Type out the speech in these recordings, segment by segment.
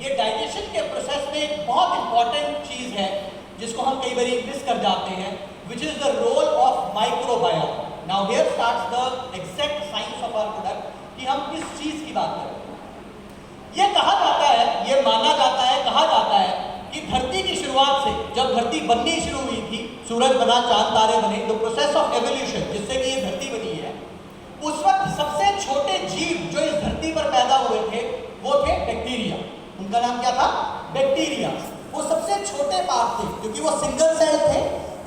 ये डाइजेशन के प्रोसेस में एक बहुत इंपॉर्टेंट चीज है जिसको हम कई बार मिस कर जाते हैं, which is the role of microbiome. Now here starts the exact science of our product कि हम किस चीज की बात कर रहे हैं। ये कहा जाता है, ये माना जाता है, कहा जाता है कि धरती की शुरुआत से, जब धरती बननी शुरू हुई थी, सूरज बना, चांद तारे बने, द प्रोसेस ऑफ एवोल्यूशन जिससे कि ये धरती बनी है, उस वक्त सबसे छोटे जीव जो इस धरती पर पैदा हुए थे वो थे बैक्टीरिया। उनका नाम क्या था? बैक्टीरिया। वो सबसे छोटे पार्ट थे क्योंकि वो सिंगल सेल थे।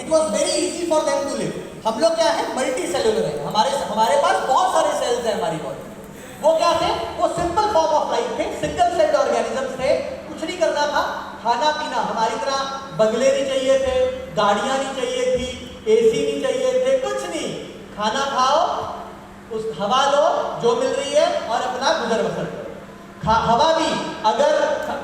It was very easy for them to live. हम लोग क्या है, मल्टी सेलुलर है, हमारे पास बहुत सारे सेल्स हैं हमारी बॉडी में। वो क्या थे? वो सिंपल फॉर्म ऑफ लाइफ थे, सिंगल सेल्ड ऑर्गेनिजम्स थे। कुछ नहीं करना था, खाना पीना, हमारी तरह बंगले नहीं चाहिए थे, गाड़ियां नहीं चाहिए थी, एसी नहीं चाहिए थे, कुछ नहीं। खाना खाओ, उस हवा लो जो मिल रही है और अपना गुजर बसर करो। हवा भी अगर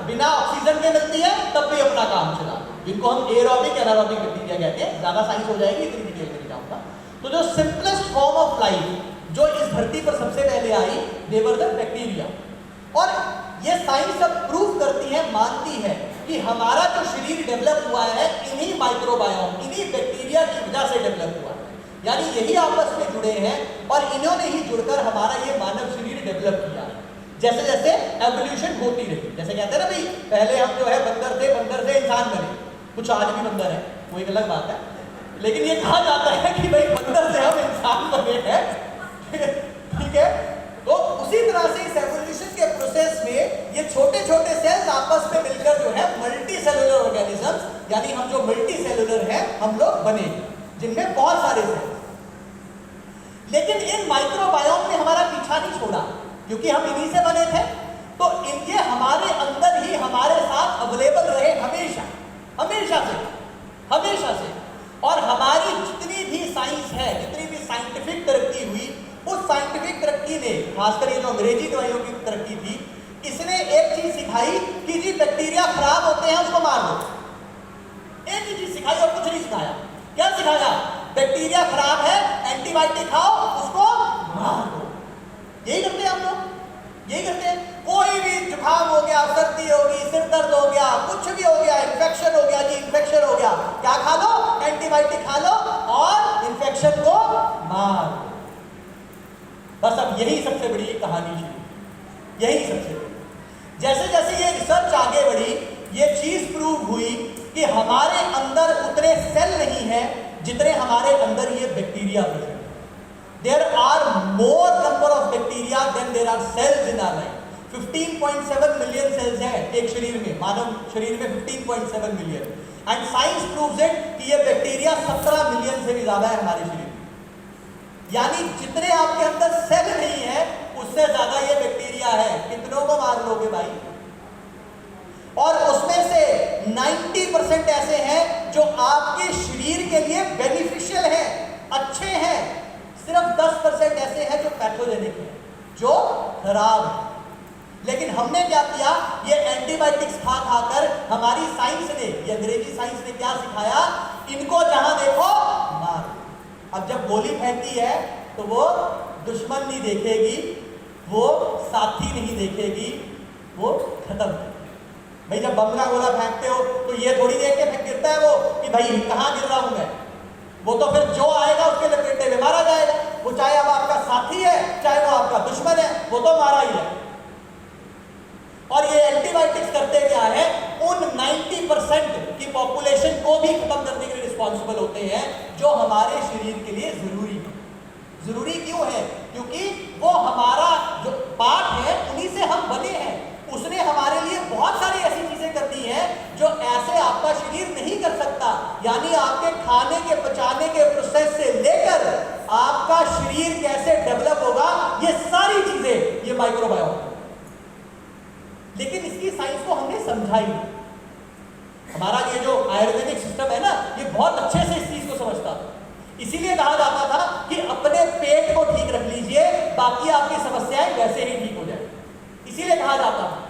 बिना ऑक्सीजन के मिलती है तब भी अपना काम चला, जिनको हम एरोबिक एनारोबिक बैक्टीरिया कहते हैं। ज्यादा साइंस हो जाएगी, इतनी डिटेल में नहीं जाऊंगा। तो जो सिंपलेस्ट फॉर्म ऑफ लाइफ जो इस धरती पर सबसे पहले आई, दे वर द बैक्टीरिया। और ये साइंस अब प्रूव करती है, मानती है कि हमारा जो शरीर डेवलप हुआ है इन्हीं माइक्रोबायोम, इन्हीं बैक्टीरिया की वजह से डेवलप हुआ है। यानी यही आपस में जुड़े हैं और इन्होंने ही जुड़कर हमारा ये मानव शरीर डेवलप किया है। जैसे जैसे एवोल्यूशन होती रही, जैसे कहते हैं ना भाई, पहले हम जो है बंदर थे, बंदर से इंसान बने। कुछ आज भी बंदर है, वो एक अलग बात है, लेकिन ये कहा जाता है कि भाई बंदर से हम इंसान बने हैं। ठीक है, तो उसी तरह से इस एवोल्यूशन के प्रोसेस में ये छोटे छोटे सेल्स आपस में मिलकर जो है मल्टी सेलुलर ऑर्गेनिजम्स, यानी हम जो मल्टी सेलुलर हैं हम लोग बने, जिनमें बहुत सारे सेल्स। लेकिन इन माइक्रोबायोम ने हमारा पीछा नहीं छोड़ा, क्योंकि हम इन्हीं से बने थे। तो इनके हमारे अंदर ही हमारे साथ अवेलेबल रहे हमेशा, हमेशा से। और हमारी जितनी भी साइंस है, जितनी भी साइंटिफिक तरक्की हुई, उस साइंटिफिक तरक्की ने, खासकर ये जो अंग्रेजी दवाइयों की तरक्की थी, इसने एक चीज सिखाई कि जी बैक्टीरिया खराब होते हैं उसको मार दो। एक ही चीज सिखाई और कुछ नहीं सिखाया। क्या सिखाया? बैक्टीरिया खराब है, एंटीबायोटिक खाओ, उसको मार दो। यही करते हैं हम लोग, यही करते हैं। कोई भी जुकाम हो गया, सर्दी हो गई, सिर दर्द हो गया, कुछ भी हो गया, इन्फेक्शन हो गया जी, इन्फेक्शन हो गया, क्या खा लो? एंटीबायोटिक खा लो और इन्फेक्शन को मार दो। बस अब यही सबसे बड़ी कहानी शुरू, यही सबसे बड़ी। जैसे जैसे ये रिसर्च आगे बढ़ी, ये चीज प्रूव हुई कि हमारे अंदर उतने सेल नहीं है जितने हमारे अंदर ये बैक्टीरिया प्रेजेंट है। There are more number of bacteria than there are cells in our life. 15.7 million cells हैं एक शरीर में, मानव शरीर में 15.7 million. And science proves it कि ये बैक्टीरिया 17 मिलियन से भी ज्यादा है हमारे शरीर में। यानी जितने आपके अंदर सेल नहीं है उससे ज्यादा ये बैक्टीरिया है। कितनों को मार लोगे भाई? और उसमें से 90% ऐसे हैं जो आपके शरीर के लिए बेनिफिशियल हैं, अच्छे हैं। सिर्फ 10% ऐसे हैं जो पैथोजेनिक हैं, जो खराब है। लेकिन हमने क्या किया? ये एंटीबायोटिक्स खा खाकर हमारी साइंस ने, ये अंग्रेजी साइंस ने क्या सिखाया? इनको जहां देखो मार। अब जब गोली फेंकती है तो वो दुश्मन नहीं देखेगी, वो साथी नहीं देखेगी, वो खत्म। भाई जब बम का गोला फेंकते हो तो ये थोड़ी देख के गिरता है वो कि भाई कहां गिर रहा हूं मैं। वो तो फिर जो आएगा उसके लपेटे में मारा जाएगा। वो चाहे अब आपका साथी है, चाहे वो आपका दुश्मन है, वो तो मारा ही है। और ये एंटीबायोटिक्स करते क्या है? उन 90% की पॉपुलेशन को भी खत्म करने के लिए रिस्पॉन्सिबल होते हैं, जो हमारे शरीर के लिए जरूरी है। जरूरी क्यों है? क्योंकि वो हमारा जो पार्ट है उन्हीं से हम बने हैं। उसने हमारे लिए बहुत सारी ऐसी चीजें कर दी हैं जो ऐसे आपका शरीर नहीं कर सकता। यानी आपके खाने के, पचाने के प्रोसेस से लेकर आपका शरीर कैसे डेवलप होगा, ये सारी चीजें ये माइक्रोबायोम। लेकिन इसकी साइंस को हमने समझा ही नहीं। हमारा ये जो आयुर्वेदिक सिस्टम है ना, ये बहुत अच्छे से इस चीज को समझता था। इसीलिए कहा जाता था कि अपने पेट को ठीक रख लीजिए, बाकी आपकी समस्याएं वैसे ही ठीक हो जाए। इसीलिए कहा जाता है।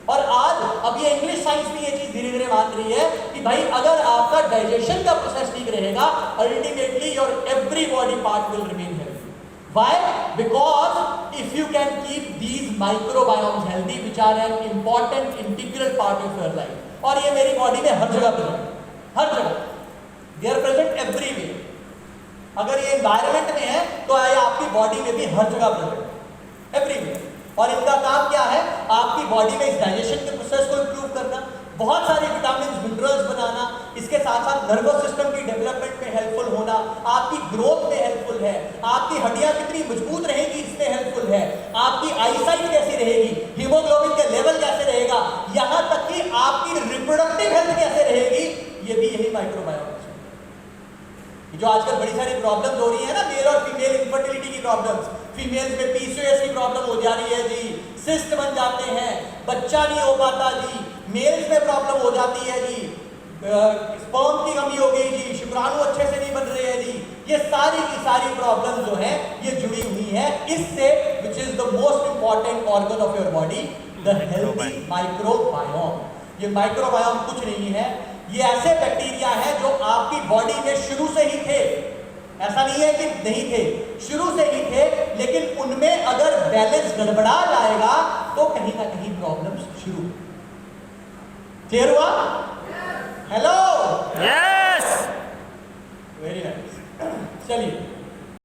और आज अब ये इंग्लिश साइंस भी ये चीज धीरे धीरे मान रही है कि भाई अगर आपका डाइजेशन का प्रोसेस ठीक रहेगा, ultimately your every body part will remain healthy. Why? Because if you can keep these microbiomes healthy, which are an important integral part of your life, और ये मेरी बॉडी में हर जगह प्रेजेंट, हर जगह, they are present everywhere. अगर ये environment में है तो ये आपकी बॉडी में भी हर जगह प्रेजेंट, एवरीवेयर. और इनका काम क्या है? आपकी बॉडी में इस डाइजेशन के प्रोसेस को इंप्रूव करना, बहुत सारे विटामिन मिनरल्स बनाना, इसके साथ साथ नर्वस सिस्टम की डेवलपमेंट में हेल्पफुल होना, आपकी ग्रोथ में हेल्पफुल है, आपकी हड्डियां कितनी मजबूत रहेगी इसमें हेल्पफुल है, आपकी आईसाइट कैसी रहेगी, हीमोग्लोबिन का लेवल कैसे रहेगा, यहां तक कि आपकी रिप्रोडक्टिव हेल्थ कैसे रहेगी, ये भी यही माइक्रोबायोम है. जो आजकल बड़ी सारी प्रॉब्लम्स हो रही है ना, मेल और फीमेल इनफर्टिलिटी की प्रॉब्लम्स, फीमेल्स में पीसीओएस की प्रॉब्लम हो जा रही है जी, सिस्ट बन जाते हैं, बच्चा नहीं हो पाता जी, मेल्स में प्रॉब्लम हो जाती है जी, स्पर्म की कमी हो गई जी, शुक्राणु अच्छे से नहीं बन रहे हैं जी, ये सारी की सारी प्रॉब्लम्स जो है ये जुड़ी हुई है इससे, विच is the most important organ of your body, the healthy microbiome. ये माइक्रोबायोम कुछ नहीं है, ये ऐसे बैक्टीरिया हैं जो आपकी बॉडी में शुरू से ही थे. ऐसा नहीं है कि नहीं थे, शुरू से ही थे, लेकिन उनमें अगर बैलेंस गड़बड़ा जाएगा तो कहीं ना कहीं प्रॉब्लम्स शुरू. क्लियर हुआ? Hello, yes, very nice. चलिए